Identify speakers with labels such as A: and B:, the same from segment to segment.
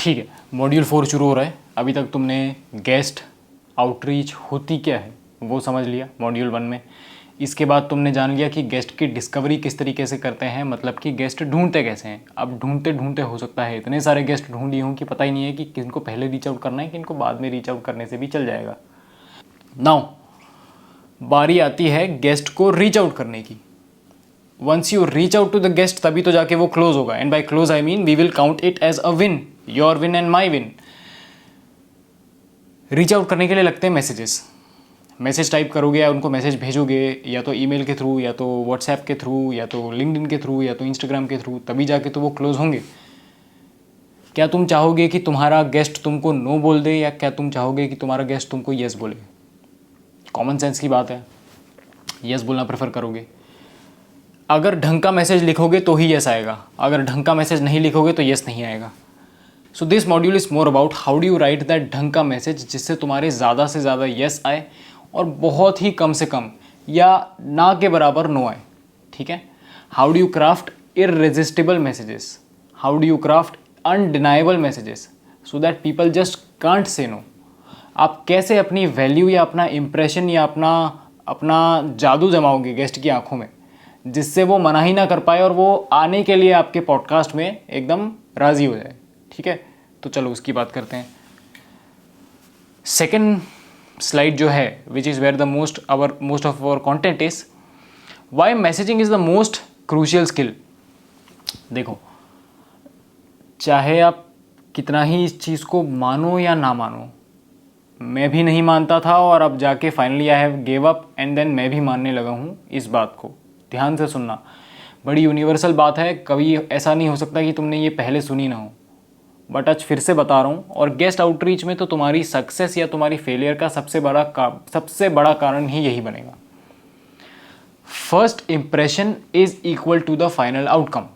A: ठीक है, मॉड्यूल 4 शुरू हो रहा है। अभी तक तुमने गेस्ट आउटरीच होती क्या है वो समझ लिया मॉड्यूल 1 में। इसके बाद तुमने जान लिया कि गेस्ट की डिस्कवरी किस तरीके से करते हैं, मतलब कि गेस्ट ढूंढते कैसे हैं। अब ढूंढते ढूंढते हो सकता है इतने सारे गेस्ट ढूंढ लिए हों कि पता ही नहीं है कि किनको पहले रीच आउट करना है, किनको बाद में रीच आउट करने से भी चल जाएगा। नाउ बारी आती है गेस्ट को रीच आउट करने की। Once you reach out to the guest तभी तो जाके वो क्लोज होगा, and by close I mean we will count it as a win, your win and my win. Reach out करने के लिए लगते हैं मैसेजेस। मैसेज टाइप करोगे या उनको मैसेज भेजोगे, या तो ईमेल के थ्रू, या तो व्हाट्सएप के थ्रू, या तो लिंक्डइन के थ्रू, या तो इंस्टाग्राम के थ्रू, तभी जाके तो वो क्लोज होंगे। क्या तुम चाहोगे कि तुम्हारा गेस्ट तुमको नो बोल दे, या क्या तुम चाहोगे कि तुम्हारा गेस्ट तुमको यस बोले? कॉमन सेंस की बात है, यस बोलना प्रेफर करोगे। अगर ढंग का मैसेज लिखोगे तो ही यस आएगा, अगर ढंग का मैसेज नहीं लिखोगे तो यस नहीं आएगा। So this module is more about how do you right that ढंग का मैसेज जिससे तुम्हारे ज़्यादा से ज़्यादा यस आए और बहुत ही कम से कम या ना के बराबर नो आए। ठीक है, how do you craft irresistible messages, how do you craft undeniable messages so that people just can't say no. आप कैसे अपनी वैल्यू या अपना इम्प्रेशन या अपना जादू जमाओगे गेस्ट की आंखों में, जिससे वो मना ही ना कर पाए और वो आने के लिए आपके पॉडकास्ट में एकदम राज़ी हो जाए। ठीक है, तो चलो उसकी बात करते हैं। सेकेंड स्लाइड जो है, which is where the most of our content is why messaging is the most crucial skill. देखो, चाहे आप कितना ही इस चीज़ को मानो या ना मानो, मैं भी नहीं मानता था और अब जाके finally I have give up and then मैं भी मानने लगा हूँ इस बात को। ध्यान से सुनना, बड़ी यूनिवर्सल बात है, कभी ऐसा नहीं हो सकता कि तुमने ये पहले सुनी ना हो, बट आज फिर से बता रहा हूँ। और गेस्ट आउटरीच में तो तुम्हारी सक्सेस या तुम्हारी फेलियर का सबसे बड़ा कारण ही यही बनेगा। First impression is equal to the final outcome.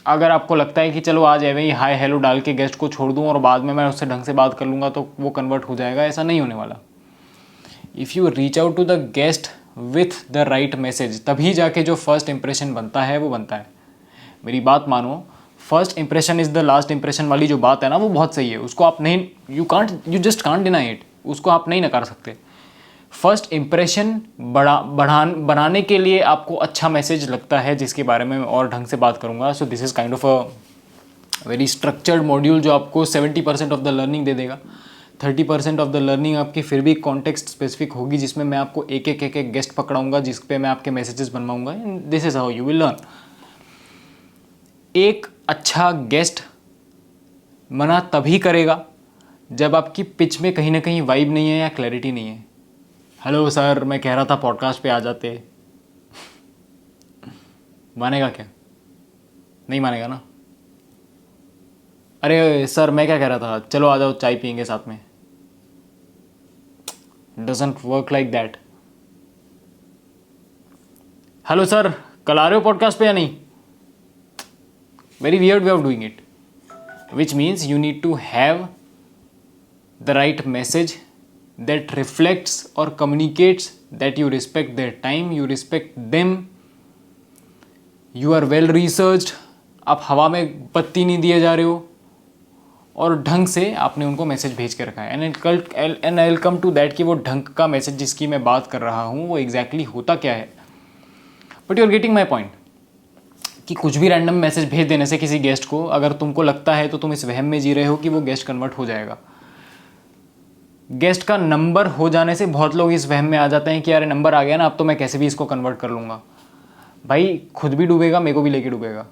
A: अगर आपको लगता है कि चलो आज एवे ही हाय हेलो डाल के गेस्ट को छोड़ दूँ और बाद में मैं उससे ढंग से बात कर लूँगा तो वो कन्वर्ट हो जाएगा, ऐसा नहीं होने वाला। If you reach out to the guest with the right message, तभी जाके जो फर्स्ट इंप्रेशन बनता है वो बनता है। मेरी बात मानो, first impression is the last impression वाली जो बात है ना, वो बहुत सही है। उसको आप नहीं, you just can't deny it, उसको आप नहीं नकार सकते। फर्स्ट इंप्रेशन बनाने के लिए आपको अच्छा मैसेज लगता है, जिसके बारे में मैं और ढंग से बात करूँगा। So this is kind of a very structured module जो आपको 70% ऑफ द लर्निंग दे देगा। 30% ऑफ द लर्निंग आपकी फिर भी कॉन्टेक्स्ट स्पेसिफिक होगी, जिसमें मैं आपको एक एक गेस्ट पकड़ाऊँगा, जिस पे मैं आपके मैसेजेस बनवाऊँगा। And this is how you will learn. एक अच्छा गेस्ट मना तभी करेगा जब आपकी पिच में कहीं ना कहीं वाइब नहीं है या क्लैरिटी नहीं है। हेलो सर, मैं कह रहा था पॉडकास्ट पे आ जाते। मानेगा क्या? नहीं मानेगा ना। अरे सर, मैं क्या कह रहा था, चलो आ जाओ चाय पियेंगे साथ में। Doesn't work like that. Hello sir, कल आ रहे हो पॉडकास्ट पे या नहीं? Very weird way of doing it, which means you need to have the right message that reflects or communicates that you respect their time, you respect them, you are well researched, आप हवा में पत्ती नहीं दिए जा रहे हो और ढंग से आपने उनको मैसेज भेज के रखा है। And I will come to that कि वो ढंग का मैसेज जिसकी मैं बात कर रहा हूँ वो एग्जैक्टली होता क्या है। But you are getting my point कि कुछ भी रैंडम मैसेज भेज देने से किसी गेस्ट को, अगर तुमको लगता है तो तुम इस वहम में जी रहे हो कि वो गेस्ट कन्वर्ट हो जाएगा। गेस्ट का नंबर हो जाने से बहुत लोग इस वहम में आ जाते हैं कि यार नंबर आ गया ना, अब तो मैं कैसे भी इसको कन्वर्ट कर लूँगा। भाई खुद भी डूबेगा, मेरे को भी लेके डूबेगा,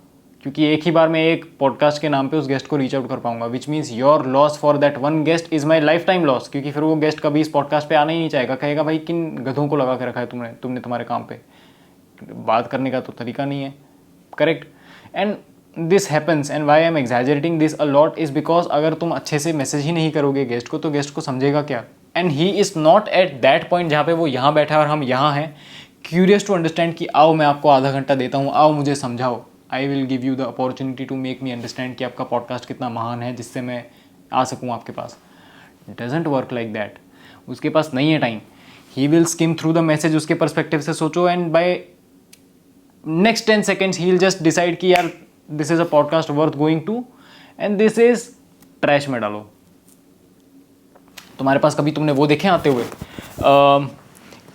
A: क्योंकि एक ही बार मैं एक पॉडकास्ट के नाम पे उस गेस्ट को रीच आउट कर पाऊंगा, which means your loss for that one guest is my life time loss. क्योंकि फिर वो गेस्ट कभी इस पॉडकास्ट पे आना ही नहीं चाहेगा, कहेगा भाई किन गधों को लगा के रखा है तुमने तुम्हारे काम पे, बात करने का तो तरीका नहीं है। Correct. And this happens, and why I am exaggerating this a lot is because अगर तुम अच्छे से मैसेज ही नहीं करोगे गेस्ट को, तो गेस्ट को समझेगा क्या? And he is not at that point जहाँ पे वो यहाँ बैठा है और हम यहाँ हैं, क्यूरियस टू अंडरस्टैंड कि आओ मैं आपको आधा घंटा देता हूँ, आओ मुझे समझाओ, I will give you the opportunity to make me understand कि आपका पॉडकास्ट कितना महान है जिससे मैं आ सकूँ आपके पास। Doesn't work like that. उसके पास नहीं है time. He will skim through the message, उसके परस्पेक्टिव से सोचो, and by next 10 seconds he will just decide कि यार this is a podcast worth going to, and this is trash में डालो। तुम्हारे पास कभी तुमने वो देखे आते हुए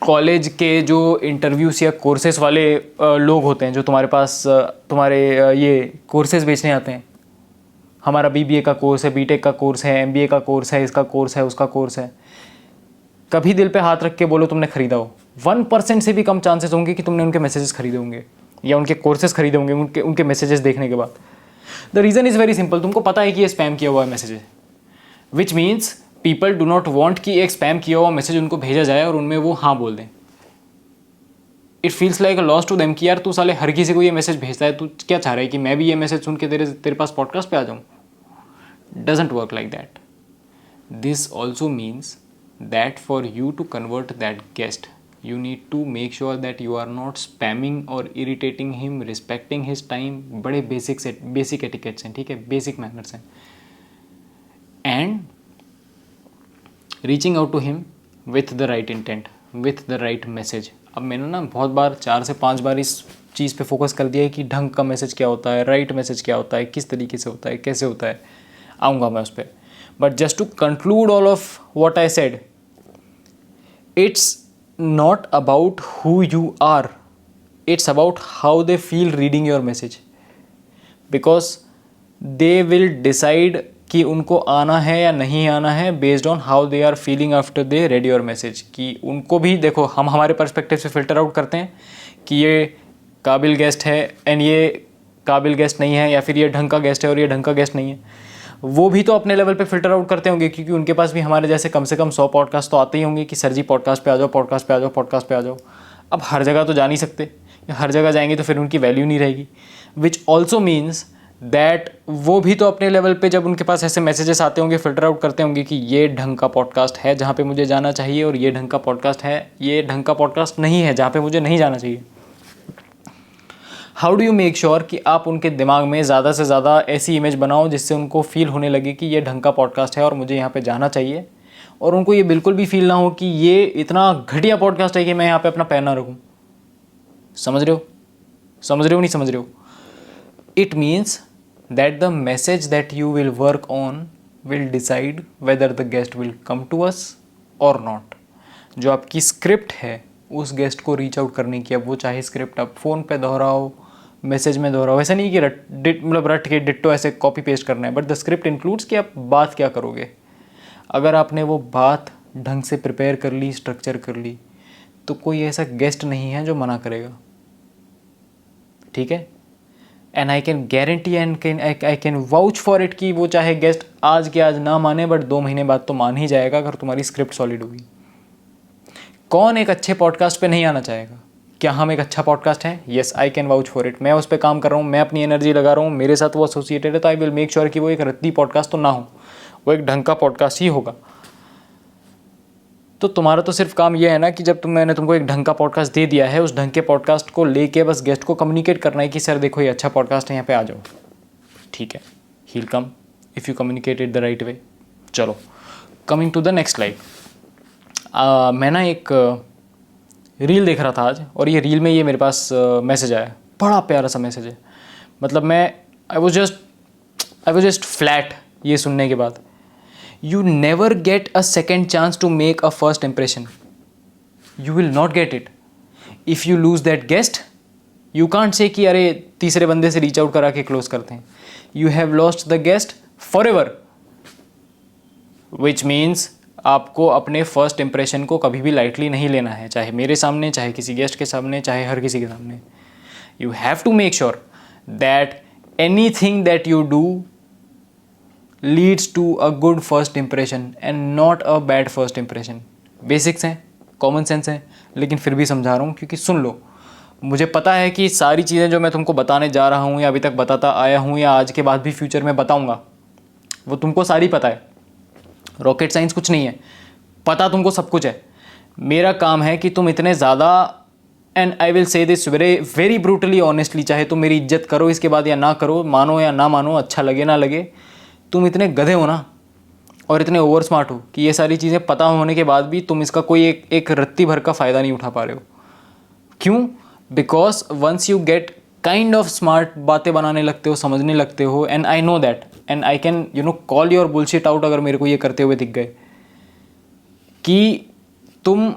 A: कॉलेज के जो इंटरव्यूज़ या कोर्सेज वाले लोग होते हैं जो तुम्हारे पास तुम्हारे ये कोर्सेज बेचने आते हैं, हमारा बीबीए का कोर्स है, बीटेक का कोर्स है, एमबीए का कोर्स है, इसका कोर्स है, उसका कोर्स है, कभी दिल पे हाथ रख के बोलो तुमने खरीदा हो? 1% से भी कम चांसेस होंगे कि तुमने उनके मैसेजेस खरीदे होंगे या उनके कोर्सेज खरीदे होंगे उनके मैसेजेस देखने के बाद। The reason is very simple, तुमको पता है कि ये स्पैम किया हुआ है message, which means people do not want कि एक स्पैम किया हुआ मैसेज उनको भेजा जाए और उनमें वो हाँ बोल दें। It feels like a loss to them कि यार तू साले हर किसी को ये मैसेज भेजता है, तू क्या चाह रहा है कि मैं भी ये मैसेज सुन के तेरे पास पॉडकास्ट पे आ जाऊँ? Doesn't work like that. This also means that for you to convert that guest you need to make sure that you are not spamming or irritating him, respecting his time। बड़े basic etiquettes हैं, ठीक है, basic manners हैं, and reaching out to him with the right intent, with the right message. अब मैंने ना बहुत बार 4 से 5 बार इस चीज़ पे फोकस कर दिया है कि ढंग का मैसेज क्या होता है, राइट मैसेज क्या होता है, किस तरीके से होता है, कैसे होता है, आऊँगा मैं उस पर। But just to conclude all of what I said, it's not about who you are, it's about how they feel reading your message, because they will decide कि उनको आना है या नहीं आना है based on how they are feeling after they read your message। कि उनको भी देखो, हम हमारे पर्सपेक्टिव से फ़िल्टर आउट करते हैं कि ये काबिल गेस्ट है एंड ये काबिल गेस्ट नहीं है, या फिर ये ढंग का गेस्ट है और ये ढंग का गेस्ट नहीं है। वो भी तो अपने लेवल पे फ़िल्टर आउट करते होंगे, क्योंकि उनके पास भी हमारे जैसे कम से कम 100 पॉडकास्ट तो आते ही होंगे कि सर जी पॉडकास्ट पे आ जाओ, पॉडकास्ट पे आ जाओ, पॉडकास्ट पे आ जाओ। अब हर जगह तो जा नहीं सकते, हर जगह जाएंगे तो फिर उनकी वैल्यू नहीं रहेगी, विच ऑल्सो मीन्स दैट वो भी तो अपने लेवल पे जब उनके पास ऐसे मैसेजेस आते होंगे फ़िल्टर आउट करते होंगे कि ये ढंग का पॉडकास्ट है जहाँ पे मुझे जाना चाहिए, और ये ढंग का पॉडकास्ट है, ये ढंग का पॉडकास्ट नहीं है जहाँ पे मुझे नहीं जाना चाहिए। How do you make sure कि आप उनके दिमाग में ज़्यादा से ज़्यादा ऐसी इमेज बनाओ जिससे उनको फील होने लगे कि ये ढंग का पॉडकास्ट है और मुझे यहाँ पे जाना चाहिए, और उनको ये बिल्कुल भी फील ना हो कि ये इतना घटिया पॉडकास्ट है कि मैं यहाँ पे अपना पैर ना रखूँ। समझ रहे हो? समझ रहे हो नहीं समझ रहे हो? It means that the message that you will work on will decide whether the guest will come to us और नॉट। जो आपकी स्क्रिप्ट है उस गेस्ट को रीच आउट करने की, अब वो चाहे स्क्रिप्ट आप फ़ोन पे दोहराओ, मैसेज में दोहराओ, ऐसा नहीं कि रट के डिट्टो ऐसे कॉपी पेस्ट करना है, बट द स्क्रिप्ट इंक्लूड्स कि आप बात क्या करोगे। अगर आपने वो बात ढंग से प्रिपेयर कर ली, स्ट्रक्चर कर ली, तो कोई ऐसा गेस्ट नहीं है जो मना करेगा, ठीक है। And I can guarantee and I can vouch for it कि वो चाहे गेस्ट आज के आज ना माने, बट 2 महीने बाद तो मान ही जाएगा अगर तुम्हारी स्क्रिप्ट सॉलिड होगी। कौन एक अच्छे पॉडकास्ट पे नहीं आना चाहेगा? क्या हम एक अच्छा पॉडकास्ट है? Yes, I can vouch for it. मैं उस पर काम कर रहा हूँ, मैं अपनी एनर्जी लगा रहा हूँ, मेरे साथ वो एसोसिएटेड है, तो आई विल मेक श्योर कि वो एक रद्दी पॉडकास्ट तो ना हो, वो एक ढंग का पॉडकास्ट ही होगा। तो तुम्हारा तो सिर्फ काम ये है ना कि जब मैंने तुमको एक ढंग का पॉडकास्ट दे दिया है, उस ढंग के पॉडकास्ट को लेके बस गेस्ट को कम्युनिकेट करना है कि सर देखो ये अच्छा पॉडकास्ट है, यहाँ पे आ जाओ, ठीक है। He will come if you communicate it the right way. चलो, coming to the next slide. मैं ना एक रील देख रहा था आज, और ये रील में ये मेरे पास मैसेज आया, बड़ा प्यारा सा मैसेज है। मतलब मैं आई वॉज जस्ट फ्लैट ये सुनने के बाद। You never get a second chance to make a first impression, you will not get it if you lose that guest. You can't say कि अरे तीसरे बंदे से रीच आउट करा के क्लोज करते हैं। You have lost the guest for ever, which means आपको अपने फर्स्ट इंप्रेशन को कभी भी लाइटली नहीं लेना है, चाहे मेरे सामने, चाहे किसी गेस्ट के सामने, चाहे हर किसी के सामने। You have to make sure that anything that you do leads to a good first impression and not a bad first impression. Basics हैं, कॉमन सेंस हैं, लेकिन फिर भी समझा रहा हूँ क्योंकि सुन लो। मुझे पता है कि सारी चीज़ें जो मैं तुमको बताने जा रहा हूँ या अभी तक बताता आया हूँ या आज के बाद भी फ्यूचर में बताऊँगा, वो तुमको सारी पता है। रॉकेट साइंस कुछ नहीं है, पता तुमको सब कुछ है। मेरा काम है कि तुम इतने ज़्यादा, and I will say this very brutally honestly, चाहे तुम मेरी इज्जत करो इसके बाद या ना करो, मानो या ना मानो, अच्छा लगे ना लगे, तुम इतने गधे हो ना और इतने ओवर स्मार्ट हो कि ये सारी चीज़ें पता होने के बाद भी तुम इसका कोई एक रत्ती भर का फ़ायदा नहीं उठा पा रहे हो। क्यों? Because once you get kind of smart, बातें बनाने लगते हो, समझने लगते हो, and I know that and I can call your bullshit out अगर मेरे को ये करते हुए दिख गए कि तुम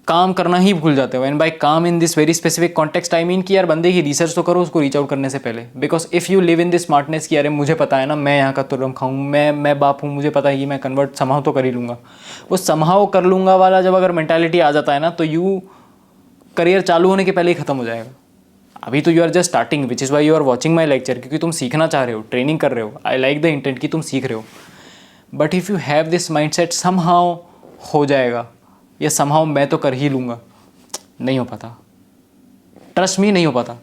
A: काम करना ही भूल जाते हो. एंड बाय काम in this very specific context I mean कि यार बंदे की रिसर्च तो करो उसको रीच आउट करने से पहले. Because if you live in this smartness कि अरे मुझे पता है ना, मैं यहाँ का तुरम खाऊँ, मैं बाप हूँ, मुझे पता है कि मैं कन्वर्ट समहाउ तो कर ही लूँगा. वो समहाउ कर लूँगा वाला जब अगर मेंटालिटी आ जाता है ना, तो यू करियर चालू होने के पहले ही ख़त्म हो जाएगा. अभी तो you are just starting, which is why you are watching my lecture, क्योंकि तुम सीखना चाह रहे हो, ट्रेनिंग कर रहे हो. आई लाइक द इंटेंट कि तुम सीख रहे हो. But if you have this mind set somehow हो जाएगा या समहाउ मैं तो कर ही लूँगा, नहीं हो पाता. ट्रस्ट मी, नहीं हो पाता.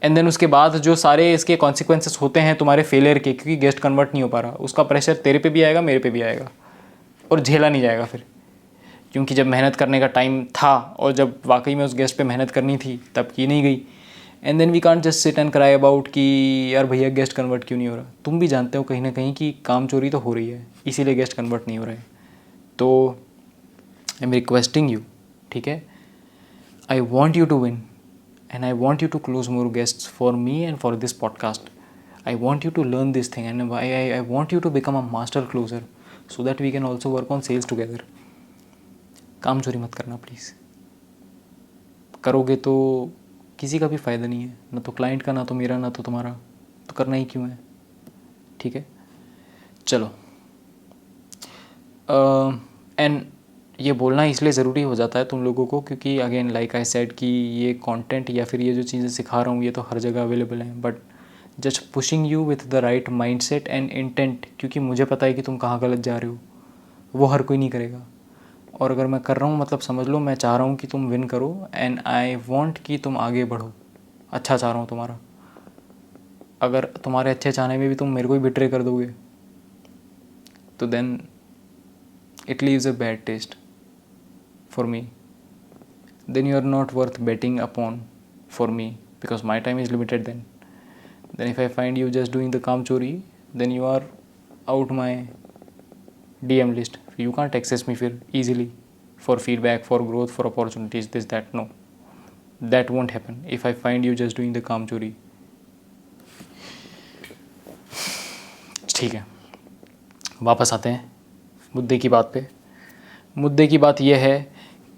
A: एंड देन उसके बाद जो सारे इसके कॉन्सिक्वेंसेस होते हैं तुम्हारे फेलियर के, क्योंकि गेस्ट कन्वर्ट नहीं हो पा रहा, उसका प्रेशर तेरे पे भी आएगा, मेरे पे भी आएगा, और झेला नहीं जाएगा फिर. क्योंकि जब मेहनत करने का टाइम था और जब वाकई में उस गेस्ट पे मेहनत करनी थी तब की नहीं गई. And then we can't just sit and cry about कि यार भैया गेस्ट कन्वर्ट क्यों नहीं हो रहा. तुम भी जानते हो कहीं ना कहीं कि काम चोरी तो हो रही है, इसीलिए गेस्ट कन्वर्ट नहीं हो रहा है. तो आई एम रिक्वेस्टिंग यू, ठीक है, I want you to win and I want you to close more guests for me and for this podcast. I want you to learn this thing and I want you to become a master closer so that we can also work on sales together. काम चोरी मत करना please. करोगे तो किसी का भी फ़ायदा नहीं है, ना तो क्लाइंट का, ना तो मेरा, ना तो तुम्हारा. तो करना ही क्यों है, ठीक है. चलो. एंड ये बोलना इसलिए ज़रूरी हो जाता है तुम लोगों को क्योंकि अगेन लाइक आई सेड कि ये कंटेंट या फिर ये जो चीज़ें सिखा रहा हूँ ये तो हर जगह अवेलेबल हैं. But just pushing you with the right mindset and intent, क्योंकि मुझे पता है कि तुम कहाँ गलत जा रहे हो, वो हर कोई नहीं करेगा. और अगर मैं कर रहा हूँ मतलब समझ लो मैं चाह रहा हूँ कि तुम विन करो एंड आई वॉन्ट कि तुम आगे बढ़ो. अच्छा चाह रहा हूँ तुम्हारा. अगर तुम्हारे अच्छे चाहने में भी तुम मेरे को ही बिट्रे कर दोगे तो then it leaves a bad taste for me. Then you are not worth betting upon for me because my time is limited then. Then if I find you just doing the काम चोरी, then you are out my DM list. You can't access me फिर easily for feedback, for growth, for opportunities, this, that. No. That won't happen if I find you just doing the काम चोरी. ठीक है, वापस आते हैं मुद्दे की बात पे. मुद्दे की बात यह है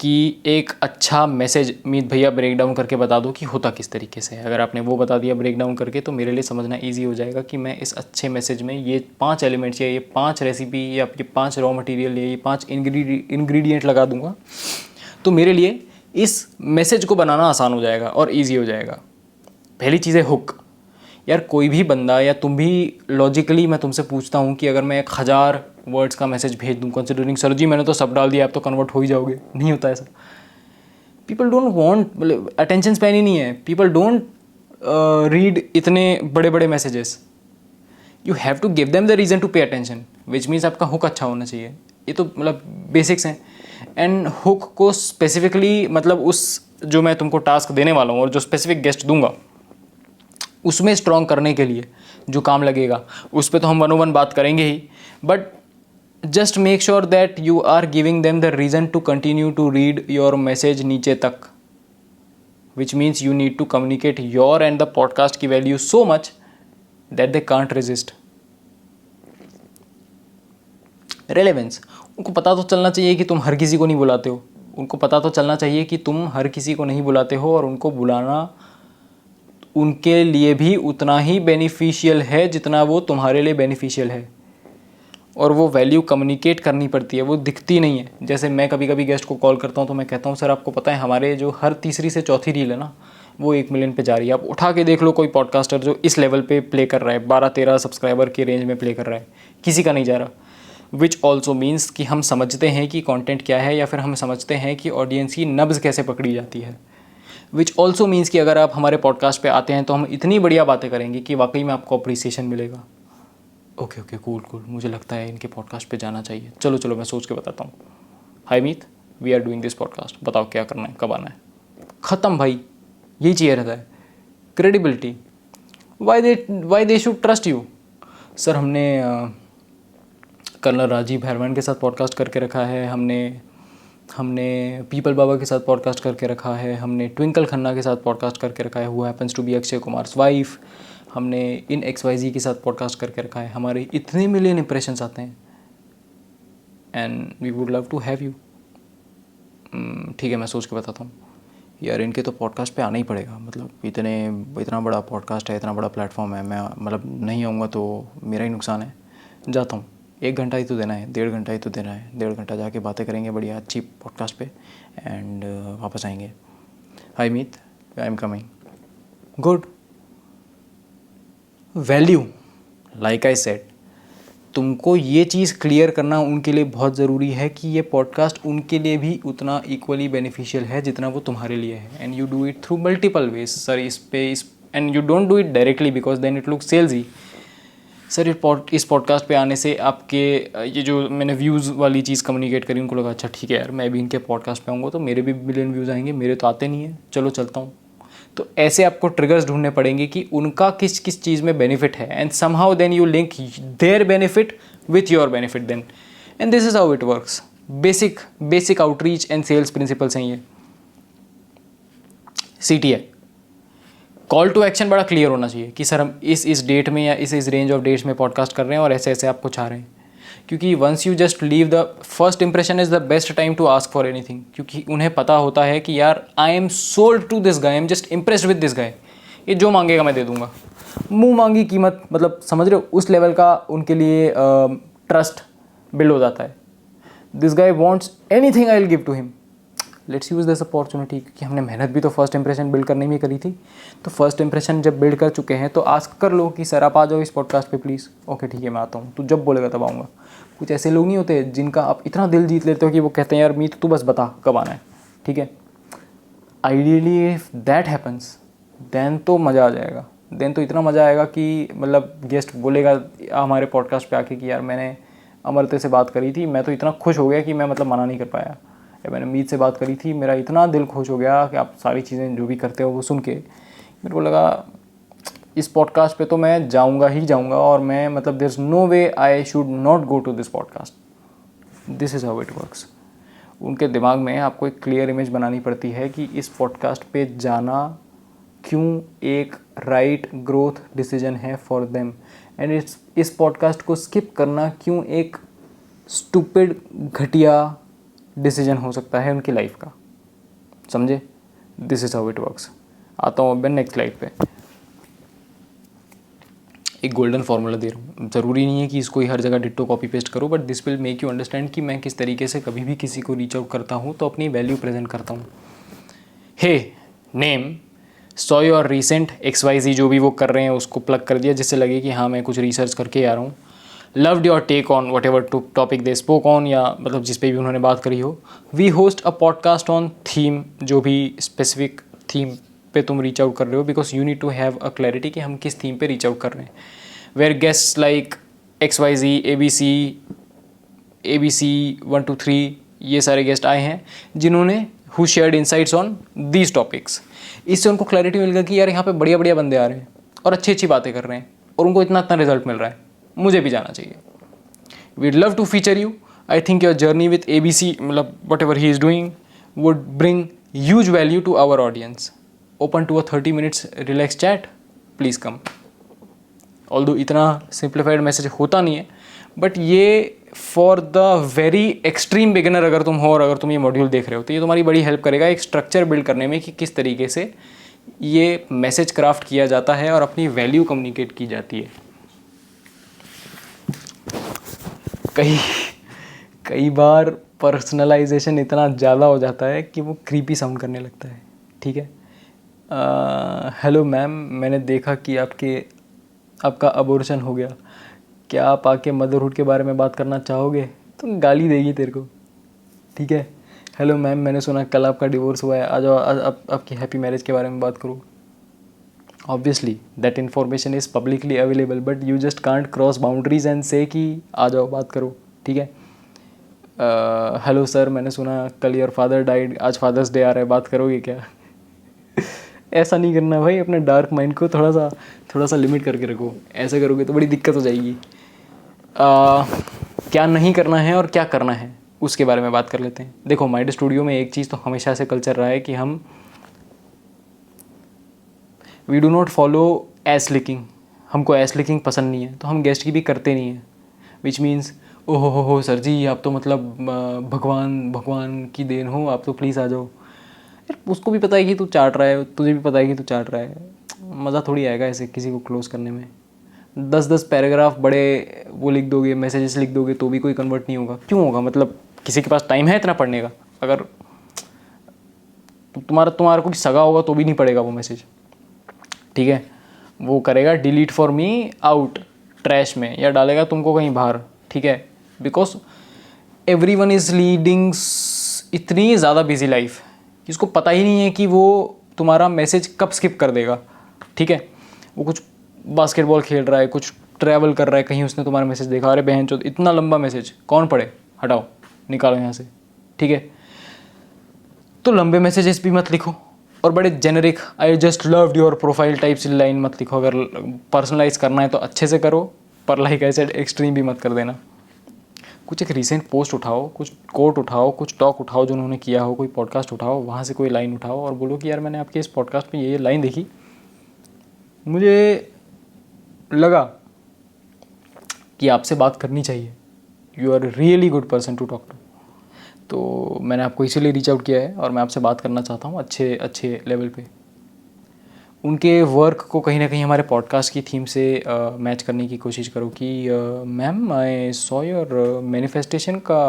A: कि एक अच्छा मैसेज मीत भैया ब्रेक डाउन करके बता दो कि होता किस तरीके से है. अगर आपने वो बता दिया ब्रेक डाउन करके तो मेरे लिए समझना इजी हो जाएगा कि मैं इस अच्छे मैसेज में ये 5 एलिमेंट्स या ये 5 रेसिपी या ये 5 रॉ मटेरियल या ये 5 इंग्रेडिएंट लगा दूंगा तो मेरे लिए इस मैसेज को बनाना आसान हो जाएगा और ईजी हो जाएगा. पहली चीज़ है हुक. यार कोई भी बंदा या तुम भी लॉजिकली मैं तुमसे पूछता हूँ कि अगर मैं 1000 वर्ड्स का मैसेज भेज दूँ कंसिडरिंग सर जी मैंने तो सब डाल दिया आप तो कन्वर्ट हो ही जाओगे, नहीं होता ऐसा. पीपल डोंट वांट, मतलब अटेंशन स्पैन ही नहीं है. पीपल डोंट रीड इतने बड़े बड़े messages. You have to give them the reason to pay attention which means आपका हुक अच्छा होना चाहिए. ये तो मतलब बेसिक्स हैं. एंड हुक को स्पेसिफिकली मतलब उस जो मैं तुमको टास्क देने वाला हूँ और जो स्पेसिफिक गेस्ट दूंगा उसमें स्ट्रॉन्ग करने के लिए जो काम लगेगा उस पर तो हम 101 बात करेंगे ही. But just make sure that you are giving them the reason to continue to read your message नीचे तक, which means you need to communicate your and the podcast की value so much that they can't resist. Relevance, उनको पता तो चलना चाहिए कि तुम हर किसी को नहीं बुलाते हो. उनको पता तो चलना चाहिए कि तुम हर किसी को नहीं बुलाते हो और उनको बुलाना उनके लिए भी उतना ही बेनिफिशियल है जितना वो तुम्हारे लिए बेनिफिशियल है. और वो वैल्यू कम्युनिकेट करनी पड़ती है, वो दिखती नहीं है. जैसे मैं कभी कभी गेस्ट को कॉल करता हूँ तो मैं कहता हूँ सर आपको पता है हमारे जो हर तीसरी से चौथी रील है ना वो 1 मिलियन पे जा रही है. आप उठा के देख लो कोई पॉडकास्टर जो इस लेवल पे प्ले कर रहा है, 12-13 सब्सक्राइबर के रेंज में प्ले कर रहा है, किसी का नहीं जा रहा. विच ऑल्सो मीन्स कि हम समझते हैं कि कंटेंट क्या है या फिर हम समझते हैं कि ऑडियंस की नब्ज़ कैसे पकड़ी जाती है. विच ऑल्सो मीन्स कि अगर आप हमारे पॉडकास्ट पे आते हैं तो हम इतनी बढ़िया बातें करेंगे कि वाकई में आपको अप्रिसिएशन मिलेगा. ओके कूल, मुझे लगता है इनके पॉडकास्ट पे जाना चाहिए. चलो मैं सोच के बताता हूँ. Hi Meet, we are doing this podcast, बताओ क्या करना है, कब आना है. ख़त्म भाई, यही चाहिए रहता है. Credibility. Why they should trust you. Sir हमने कर्नल राजीव भैरवन के साथ पॉडकास्ट करके रखा है, हमने पीपल बाबा के साथ पॉडकास्ट करके रखा है, हमने ट्विंकल खन्ना के साथ पॉडकास्ट करके रखा है, who happens to be Akshay Kumar's wife. हमने इन XYZ के साथ पॉडकास्ट करके रखा है, हमारे इतने मिलियन इंप्रेशंस आते हैं, and we would love to have you. ठीक है, मैं सोच के बताता हूँ यार, इनके तो पॉडकास्ट पे आना ही पड़ेगा, मतलब इतना बड़ा पॉडकास्ट है, इतना बड़ा प्लेटफॉर्म है, मैं मतलब नहीं आऊँगा तो मेरा ही नुकसान है। जाता हूँ, 1 घंटा ही तो देना है, 1.5 घंटा ही तो देना है, 1.5 घंटा जाके बातें करेंगे बढ़िया अच्छी पॉडकास्ट पे, एंड वापस आएंगे। Hi Meet, I am coming. Good value, like I said, तुमको ये चीज़ क्लियर करना उनके लिए बहुत ज़रूरी है कि ये पॉडकास्ट उनके लिए भी उतना इक्वली बेनिफिशियल है जितना वो तुम्हारे लिए है, and you do it through multiple ways. Sir and you don't do it directly because then it look salesy. Sir इस पॉडकास्ट पे आने से आपके ये जो मैंने व्यूज़ वाली चीज़ कम्युनिकेट करी, उनको लगा अच्छा ठीक है यार, मैं भी इनके पॉडकास्ट पे आऊँगा तो मेरे भी मिलियन व्यूज़ आएंगे, मेरे तो आते नहीं है, चलो चलता हूँ। तो ऐसे आपको ट्रिगर्स ढूंढने पड़ेंगे कि उनका किस किस चीज़ में बेनिफिट है, and somehow then you link their benefit with your benefit then, and this is how it works. Basic outreach and sales principles हैं ये। CTA, कॉल टू एक्शन बड़ा क्लियर होना चाहिए कि सर हम इस डेट में या इस रेंज ऑफ डेट्स में पॉडकास्ट कर रहे हैं और ऐसे ऐसे आपको चाह रहे हैं, क्योंकि once you just leave the first impression is the best time to ask for anything, क्योंकि उन्हें पता होता है कि यार I am sold to this guy, I am just impressed with this guy, ये जो मांगेगा मैं दे दूंगा, मुंह मांगी कीमत, मतलब समझ रहे हो, उस लेवल का उनके लिए ट्रस्ट बिल्ड हो जाता है। This guy wants anything I will give to him, let's use this opportunity, क्योंकि हमने मेहनत भी तो फर्स्ट इंप्रेशन बिल्ड करने में करी थी। तो फर्स्ट इंप्रेशन जब बिल्ड कर चुके हैं तो आस्क कर लो कि सर आप आ जाओ इस पॉडकास्ट पे प्लीज़। ओके ठीक है, मैं आता हूँ, तू जब बोलेगा तब आऊँगा। कुछ ऐसे लोग नहीं होते जिनका आप इतना दिल जीत लेते हो कि वो कहते हैं यार मीत तू बस बता कब आना है, ठीक है। Ideally if that happens then तो मज़ा आ जाएगा, देन तो इतना मज़ा आएगा कि मतलब गेस्ट बोलेगा हमारे पॉडकास्ट पे आके कि यार मैंने अमरते से बात करी थी, मैं तो इतना खुश हो गया कि मैं मतलब मना नहीं कर पाया, या मैंने मीत से बात करी थी, मेरा इतना दिल खुश हो गया कि आप सारी चीज़ें जो भी करते हो वो सुन के मेरे को लगा इस पॉडकास्ट पे तो मैं जाऊंगा ही जाऊंगा, और मैं मतलब there is no way I should not go to this podcast. This is how it works. उनके दिमाग में आपको एक क्लियर इमेज बनानी पड़ती है कि इस पॉडकास्ट पे जाना क्यों एक राइट ग्रोथ डिसीजन है फॉर देम, एंड इस पॉडकास्ट को स्किप करना क्यों एक स्टूपिड घटिया डिसीजन हो सकता है उनकी लाइफ का। समझे? This is how it works. आता हूँ अब मैं नेक्स्ट स्लाइड पे। एक गोल्डन फार्मूला दे रहा हूँ, ज़रूरी नहीं है कि इसको ही हर जगह डिट्टो कॉपी पेस्ट करो, but this will make you understand कि मैं किस तरीके से कभी भी किसी को रीच आउट करता हूँ तो अपनी वैल्यू प्रेजेंट करता हूँ। Hey name, saw your recent XYZ जो भी वो कर रहे हैं उसको प्लग कर दिया जिससे लगे कि हाँ मैं कुछ रिसर्च करके आ रहा हूँ। Loved your take on whatever topic they spoke on, या मतलब जिस पे भी उन्होंने बात करी हो। We host a podcast on theme, जो भी स्पेसिफिक थीम पे तुम रीच आउट कर रहे हो, because you need to have a clarity कि हम किस थीम पे रीच आउट कर रहे हैं। Where guest like XYZ, ABC 1 2 3 ये सारे गेस्ट आए हैं जिन्होंने who shared insights on these topics. इससे उनको क्लैरिटी मिल गया कि यार यहाँ पे बढ़िया बढ़िया बंदे आ रहे हैं और अच्छी अच्छी बातें कर रहे हैं और उनको इतना इतना रिजल्ट मिल रहा है, मुझे भी जाना चाहिए। We'd love to feature you. I think your journey with ABC, मतलब whatever he is doing would bring huge value to our audience. Open to a 30 minutes relax chat, please come. Although इतना simplified message होता नहीं है, but ये for the very extreme beginner अगर तुम हो और अगर तुम ये मॉड्यूल देख रहे हो तो ये तुम्हारी बड़ी हेल्प करेगा एक स्ट्रक्चर बिल्ड करने में कि किस तरीके से ये मैसेज क्राफ्ट किया जाता है और अपनी वैल्यू कम्युनिकेट की जाती है। कई बार पर्सनलाइजेशन इतना ज़्यादा हो जाता है कि वो क्रीपी साउंड करने लगता है। ठीक है, हेलो मैम, मैंने देखा कि आपका अबॉर्शन हो गया, क्या आप आके मदरहुड के बारे में बात करना चाहोगे? तो गाली देगी तेरे को। ठीक है, हेलो मैम, मैंने सुना कल आपका डिवोर्स हुआ है, आ जाओ आपकी हैप्पी मैरिज के बारे में बात करूँ। Obviously that information is publicly available, but you just can't cross boundaries and से कि आ जाओ बात करो। ठीक है, हेलो सर, मैंने सुना कल योर फादर डाइड, आज फादर्स डे आ रहा है, बात करोगे क्या? ऐसा नहीं करना भाई, अपने डार्क माइंड को थोड़ा सा लिमिट करके रखो। ऐसे करोगे तो बड़ी दिक्कत हो जाएगी। क्या नहीं करना है और क्या करना है उसके बारे में बात कर लेते हैं। देखो, माइंड स्टूडियो में एक चीज़ तो हमेशा से कल्चर रहा है कि we do not follow ass licking, हमको एस लिखिंग पसंद नहीं है तो हम गेस्ट की भी करते नहीं हैं, विच मीन्स ओहो हो सर जी आप तो मतलब भगवान की देन हो, आप तो प्लीज़ आ जाओ। यार उसको भी पता है कि तू चाट रहा है, तुझे भी पता है कि तू चाट रहा है, मज़ा थोड़ी आएगा ऐसे किसी को क्लोज़ करने में। 10-10 पैराग्राफ बड़े वो लिख दोगे, मैसेजेस लिख दोगे तो भी कोई कन्वर्ट नहीं होगा। क्यों होगा? मतलब किसी के पास टाइम है इतना पढ़ने का? अगर तुम्हारा कोई सगा होगा तो भी नहीं पढ़ेगा वो मैसेज, ठीक है? वो करेगा delete for me out trash में, या डालेगा तुमको कहीं बाहर, ठीक है? बिकॉज एवरीवन इज़ लीडिंग इतनी ज़्यादा बिजी लाइफ कि उसको पता ही नहीं है कि वो तुम्हारा मैसेज कब स्किप कर देगा, ठीक है? वो कुछ बास्केटबॉल खेल रहा है, कुछ ट्रैवल कर रहा है, कहीं उसने तुम्हारा मैसेज देखा, अरे बहन चोद इतना लंबा मैसेज कौन पढ़े, हटाओ निकालो यहाँ से, ठीक है? तो लंबे मैसेजेस भी मत लिखो, और बड़े generic I just loved your profile type से लाइन मत लिखो। अगर पर्सनलाइज करना है तो अच्छे से करो, पर लाइक ऐसे एक्सट्रीम भी मत कर देना। कुछ एक रीसेंट पोस्ट उठाओ, कुछ कोट उठाओ, कुछ टॉक उठाओ जो उन्होंने किया हो, कोई पॉडकास्ट उठाओ, वहाँ से कोई लाइन उठाओ और बोलो कि यार मैंने आपके इस पॉडकास्ट में ये लाइन देखी, मुझे लगा कि आपसे बात करनी चाहिए, you are really good person to talk to, तो मैंने आपको इसीलिए रीच आउट किया है और मैं आपसे बात करना चाहता हूँ अच्छे लेवल पे। उनके वर्क को कहीं ना कहीं हमारे पॉडकास्ट की थीम से मैच करने की कोशिश करो कि ma'am I saw your manifestation का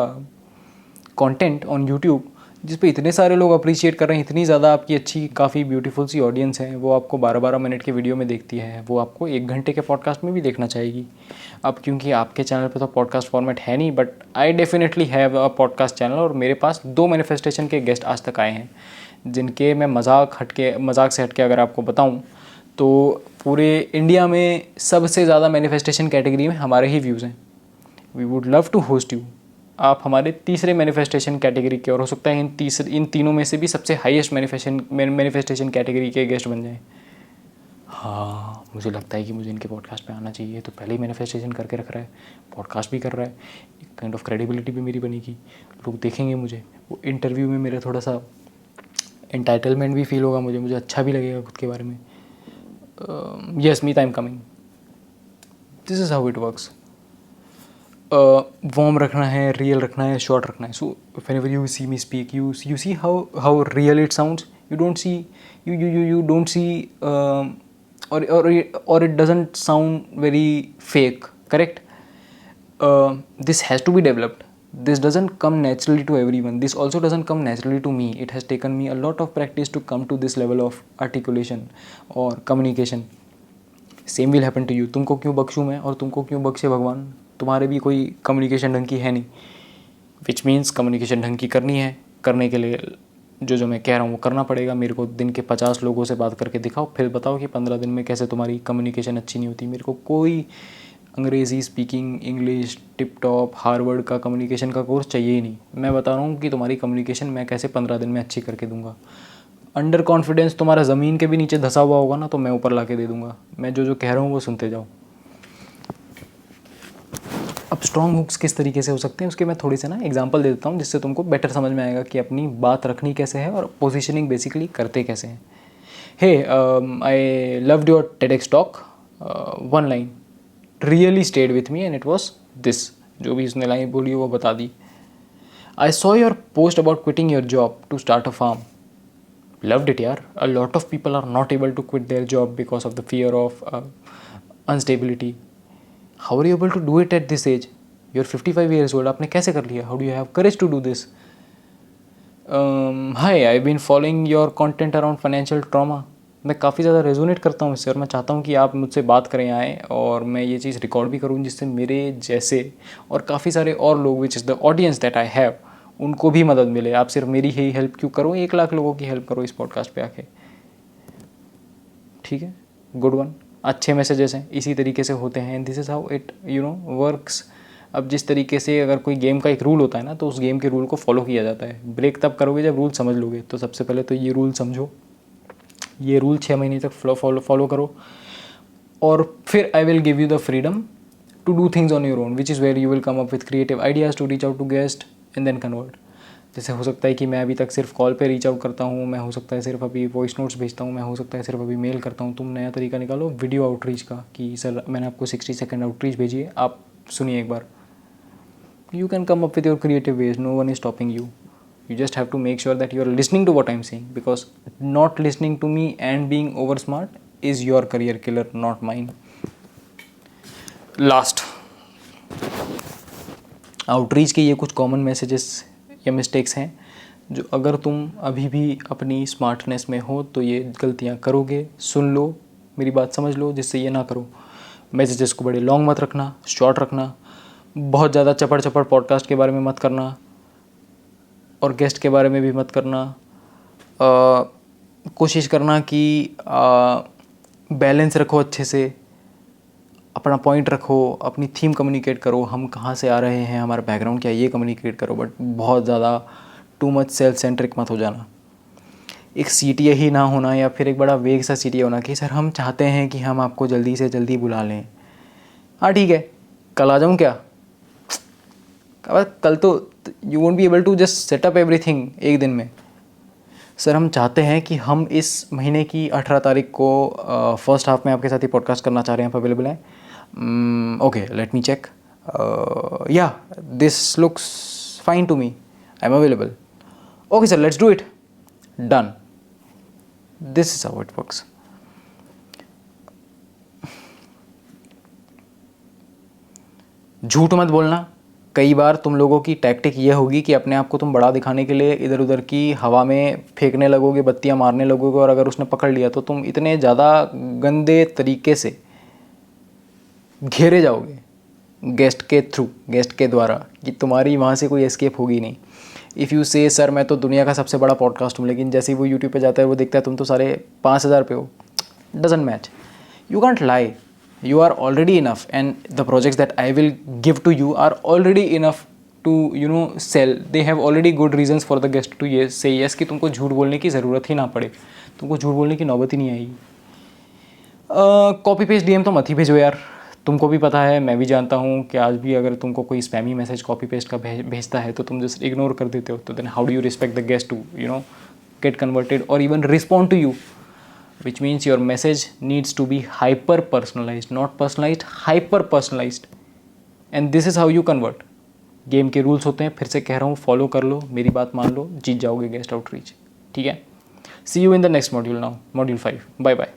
A: कंटेंट ऑन यूट्यूब, जिस पे इतने सारे लोग अप्रिशिएट कर रहे हैं, इतनी ज़्यादा आपकी अच्छी काफ़ी ब्यूटीफुल सी ऑडियंस है, वो आपको 12-12 मिनट के वीडियो में देखती है, वो आपको 1 घंटे के पॉडकास्ट में भी देखना चाहेगी। अब क्योंकि आपके चैनल पे तो पॉडकास्ट फॉर्मेट है नहीं, but I definitely have a podcast channel, और मेरे पास 2 मैनिफेस्टेशन के गेस्ट आज तक आए हैं, जिनके मैं मजाक से हटके अगर आपको बताऊँ तो पूरे इंडिया में सबसे ज़्यादा मैनिफेस्टेशन कैटेगरी में हमारे ही व्यूज़ हैं। We would love to host you. आप हमारे तीसरे मैनिफेस्टेशन कैटेगरी के, और हो सकता है इन तीनों में से भी सबसे हाईएस्ट मैनिफेस्टेशन कैटेगरी के गेस्ट बन जाएं। हाँ, मुझे लगता है कि मुझे इनके पॉडकास्ट पे आना चाहिए, तो पहले ही मैनिफेस्टेशन करके रख रहा है, पॉडकास्ट भी कर रहा है, एक काइंड ऑफ क्रेडिबिलिटी भी मेरी बनेगी, लोग देखेंगे मुझे, वो इंटरव्यू में मेरा थोड़ा सा एंटाइटलमेंट भी फील होगा, मुझे अच्छा भी लगेगा खुद के बारे में। Yes Meet I am coming, this is how it works. Warm रखना है, रियल रखना है, शॉर्ट रखना है। So whenever you see me speak, you see how real it sounds, you don't see you don't see or it doesn't sound very fake, correct? This has to be developed. This doesn't come naturally to everyone. This also doesn't come naturally to me. It has taken me a lot of practice to come to this level of articulation or communication. Same will happen to you. तुमको क्यों बख्शूँ मैं और तुमको क्यों बख्शे भगवान? तुम्हारे भी कोई कम्युनिकेशन ढंग की है नहीं, विच मीन्स कम्युनिकेशन ढंग की करनी है, करने के लिए जो मैं कह रहा हूँ वो करना पड़ेगा। मेरे को दिन के 50 लोगों से बात करके दिखाओ, फिर बताओ कि 15 दिन में कैसे तुम्हारी कम्युनिकेशन अच्छी नहीं होती। मेरे को कोई अंग्रेज़ी speaking, English, tip top, Harvard का कम्युनिकेशन का कोर्स चाहिए ही नहीं। मैं बता रहा हूँ कि तुम्हारी कम्युनिकेशन मैं कैसे 15 दिन में अच्छी करके दूंगा। अंडर कॉन्फिडेंस तुम्हारा ज़मीन के भी नीचे धंसा हुआ होगा ना, तो मैं ऊपर ला के दे दूँगा। मैं जो कह रहा हूँ वो सुनते जाओ। अब स्ट्रॉन्ग हुक्स किस तरीके से हो सकते हैं उसके मैं थोड़ी से ना एग्जांपल दे देता हूँ, जिससे तुमको बेटर समझ में आएगा कि अपनी बात रखनी कैसे है और पोजीशनिंग बेसिकली करते कैसे हैं। Hey I loved your TEDx talk, one line really stayed with me and it was this. जो भी उसने लाइन बोली वो बता दी। I saw your post about quitting your job to start a farm, loved it यार। a lot of people are not able to quit their job because of the fear of instability. How are you able to do it at this age? You're 55 years old. आपने कैसे कर लिया? How do you have courage to do this? Hi, I've been following your content around financial trauma. मैं काफ़ी ज़्यादा resonate करता हूँ इससे, और मैं चाहता हूँ कि आप मुझसे बात करें आए और मैं ये चीज़ रिकॉर्ड भी करूँ, जिससे मेरे जैसे और काफ़ी सारे और लोग, which is the audience that I have, उनको भी मदद मिले। आप सिर्फ मेरी ही हेल्प क्यों करो, 1 लाख लोगों की हेल्प करो इस पॉडकास्ट पे आके, ठीक है? Good one. अच्छे मैसेजेस हैं, इसी तरीके से होते हैं। This is how it works. अब जिस तरीके से अगर कोई गेम का एक रूल होता है ना, तो उस गेम के रूल को फॉलो किया जाता है। ब्रेक तब करोगे जब रूल समझ लोगे। तो सबसे पहले तो ये रूल समझो, ये रूल 6 महीने तक फॉलो करो, और फिर I will give you the freedom to do things on your own, which is where you will come up with creative ideas to reach out to guest and then convert. जैसे हो सकता है कि मैं अभी तक सिर्फ कॉल पे रीच आउट करता हूँ, मैं हो सकता है सिर्फ अभी वॉइस नोट्स भेजता हूँ, मैं हो सकता है सिर्फ अभी मेल करता हूँ। तुम नया तरीका निकालो वीडियो आउटरीच का कि सर मैंने आपको 60 सेकेंड आउटरीच भेजी है, आप सुनिए एक बार। You can come up with your creative ways, no one is stopping you. You just have to make sure that you are listening to what I'm saying, because not listening to me and being over smart is your career killer, not mine. Last, outreach के ये कुछ common messages या mistakes हैं जो अगर तुम अभी भी अपनी स्मार्टनेस में हो तो ये गलतियाँ करोगे। सुन लो, मेरी बात समझ लो, जिससे ये ना करो। मैसेजेस को बड़े लॉन्ग मत रखना, शॉर्ट रखना। बहुत ज़्यादा चपड़ चपड़ पॉडकास्ट के बारे में मत करना और गेस्ट के बारे में भी मत करना। कोशिश करना कि बैलेंस रखो अच्छे से, अपना पॉइंट रखो, अपनी थीम कम्युनिकेट करो, हम कहाँ से आ रहे हैं, हमारा बैकग्राउंड क्या है, ये कम्युनिकेट करो। बट बहुत ज़्यादा टू मच सेल्फ सेंट्रिक मत हो जाना। एक सीटीए ही ना होना या फिर एक बड़ा वेग सा सीटीए होना कि सर हम चाहते हैं कि हम आपको जल्दी से जल्दी बुला लें। हाँ ठीक है, कल आ जाऊँ क्या? कल तो you won't be able to just set up everything एक दिन में। सर हम चाहते हैं कि हम इस महीने की 18 तारीख को फर्स्ट हाफ में आपके साथ ही पॉडकास्ट करना चाह रहे हैं, आप अवेलेबल हैं? Okay, let me check. Yeah this looks fine to me, I am available. Okay sir, let's do it. Done. This is how it works. झूठ मत बोलना। कई बार तुम लोगों की टैक्टिक ये होगी कि अपने आप को तुम बड़ा दिखाने के लिए इधर उधर की हवा में फेंकने लगोगे, बत्तियां मारने लगोगे, और अगर उसने पकड़ लिया तो तुम इतने ज़्यादा गंदे तरीके से घेरे जाओगे गेस्ट के थ्रू, गेस्ट के द्वारा, कि तुम्हारी वहाँ से कोई एस्केप होगी नहीं। इफ़ यू से सर मैं तो दुनिया का सबसे बड़ा पॉडकास्ट हूँ, लेकिन जैसे ही वो यूट्यूब पे जाता है वो देखता है तुम तो सारे 5,000 पे हो, doesn't match. You can't lie. You are already enough, and the projects that I will give to you are already enough to sell. They have already good reasons for the guest to say yes, कि तुमको झूठ बोलने की ज़रूरत ही ना पड़े, तुमको झूठ बोलने की नौबत ही नहीं आएगी। कॉपी पेस्ट डीएम तो मत ही भेजो यार। तुमको भी पता है, मैं भी जानता हूँ कि आज भी अगर तुमको कोई स्पैमी मैसेज कॉपी पेस्ट का भेजता है तो तुम जस्ट इग्नोर कर देते हो। तो then how do you respect the guest to get converted और even respond to you? Which means your message needs to be hyper personalized, not personalized, hyper personalized. And this is how you convert. Game के rules होते हैं, फिर से कह रहा हूँ, follow कर लो, मेरी बात मान लो, जीत जाओगे गेस्ट आउटरीच। ठीक है, see you in the next module now, module 5। Bye bye.